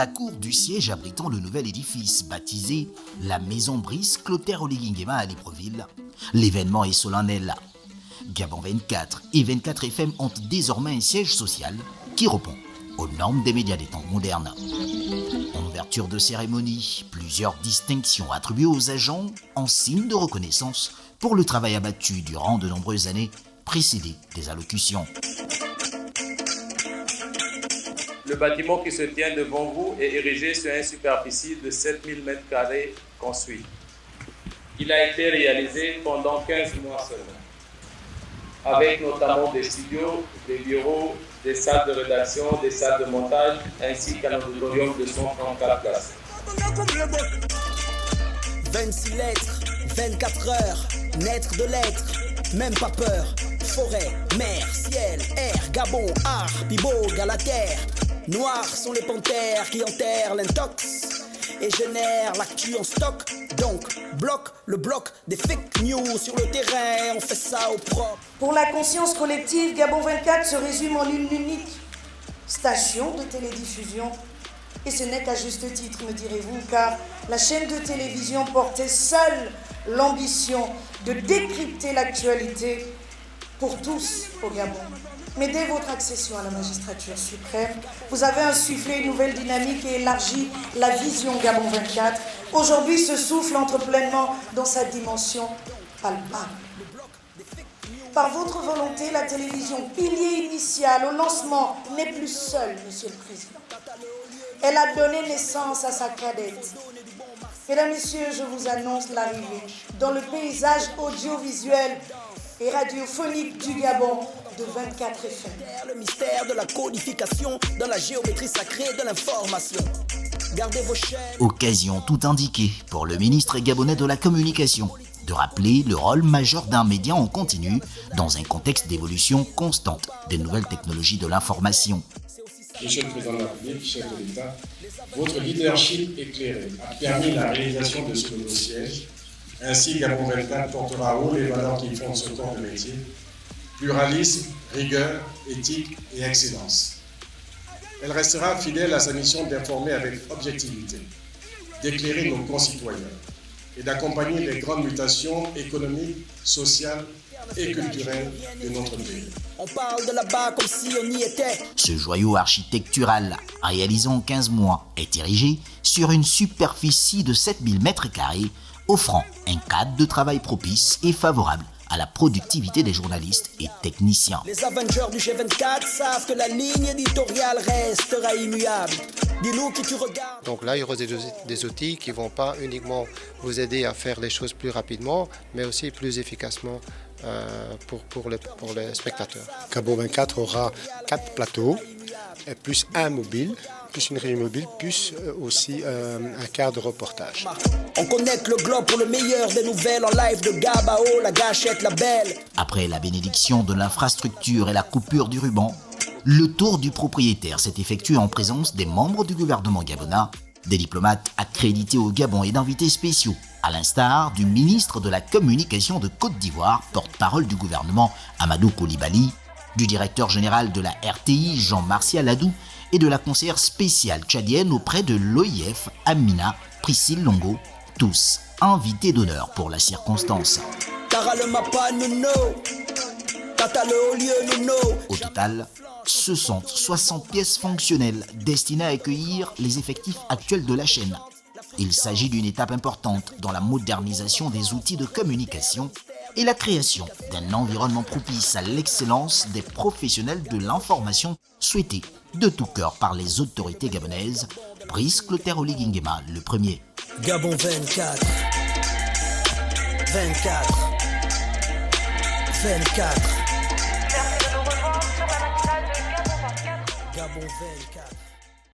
la cour du siège abritant le nouvel édifice baptisé la Maison Brice Clotaire Oligingema à Libreville. L'événement est solennel. Gabon 24 et 24 FM ont désormais un siège social qui répond aux normes des médias des temps modernes. En ouverture de cérémonie, plusieurs distinctions attribuées aux agents en signe de reconnaissance pour le travail abattu durant de nombreuses années précédées des allocutions. Le bâtiment qui se tient devant vous est érigé sur une superficie de 7000 m² construit. Il a été réalisé pendant 15 mois seulement, avec notamment des studios, des bureaux, des salles de rédaction, des salles de montage, ainsi qu'un auditorium de 134 places. 26 lettres, 24 heures, naître de lettres, même pas peur. Forêt, mer, ciel, air, Gabon, art, Bibo, Galater. Noirs sont les panthères qui enterrent l'intox et génèrent l'actu en stock. Donc, bloque le bloc des fake news sur le terrain, on fait ça au propre. Pour la conscience collective, Gabon 24 se résume en une unique station de télédiffusion. Et ce n'est qu'à juste titre, me direz-vous, car la chaîne de télévision portait seule l'ambition de décrypter l'actualité pour tous au Gabon. Mais dès votre accession à la magistrature suprême, vous avez insufflé une nouvelle dynamique et élargi la vision Gabon 24. Aujourd'hui, ce souffle entre pleinement dans sa dimension palpable. Par votre volonté, la télévision, pilier initial au lancement, n'est plus seule, Monsieur le Président. Elle a donné naissance à sa cadette. Mesdames, Messieurs, je vous annonce l'arrivée dans le paysage audiovisuel et radiophonique du Gabon de 24 FM. Le mystère de la codification dans la géométrie sacrée de l'information. Gardez vos chaînes. Occasion tout indiquée pour le ministre gabonais de la Communication de rappeler le rôle majeur d'un média en continu dans un contexte d'évolution constante des nouvelles technologies de l'information. Monsieur le Président de la République, chef de l'État, votre leadership éclairé a permis la réalisation de ce nouveau siège. Ainsi, Gabon 24 portera haut les valeurs qui fondent ce corps de métier: pluralisme, rigueur, éthique et excellence. Elle restera fidèle à sa mission d'informer avec objectivité, d'éclairer nos concitoyens et d'accompagner les grandes mutations économiques, sociales et culturelles de notre pays. On parle de là-bas comme si on y était. Ce joyau architectural, réalisé en 15 mois, est érigé sur une superficie de 7000 m², offrant un cadre de travail propice et favorable à la productivité des journalistes et techniciens. Les Avengers du G24 savent que la ligne éditoriale restera immuable. Dis-nous qui tu regardes. Donc là, il y aura des outils qui ne vont pas uniquement vous aider à faire les choses plus rapidement, mais aussi plus efficacement pour les spectateurs. Gabon 24 aura 4 plateaux, plus un mobile, plus une régie mobile, plus aussi un quart de reportage. On connecte le globe pour le meilleur des nouvelles en live de Gabao, la gâchette, la belle. Après la bénédiction de l'infrastructure et la coupure du ruban, le tour du propriétaire s'est effectué en présence des membres du gouvernement gabonais, des diplomates accrédités au Gabon et d'invités spéciaux, à l'instar du ministre de la Communication de Côte d'Ivoire, porte-parole du gouvernement Amadou Coulibaly, du directeur général de la RTI Jean-Martial Adou et de la conseillère spéciale tchadienne auprès de l'OIF Amina Priscille Longo, tous invités d'honneur pour la circonstance. Au total, ce sont 60 pièces fonctionnelles destinées à accueillir les effectifs actuels de la chaîne. Il s'agit d'une étape importante dans la modernisation des outils de communication et la création d'un environnement propice à l'excellence des professionnels de l'information souhaités de tout cœur par les autorités gabonaises. Brice Clotaire Oligingema, le premier. Gabon 24. 24. 24. Merci de nous rejoindre sur la matinale de Gabon 24. Gabon 24.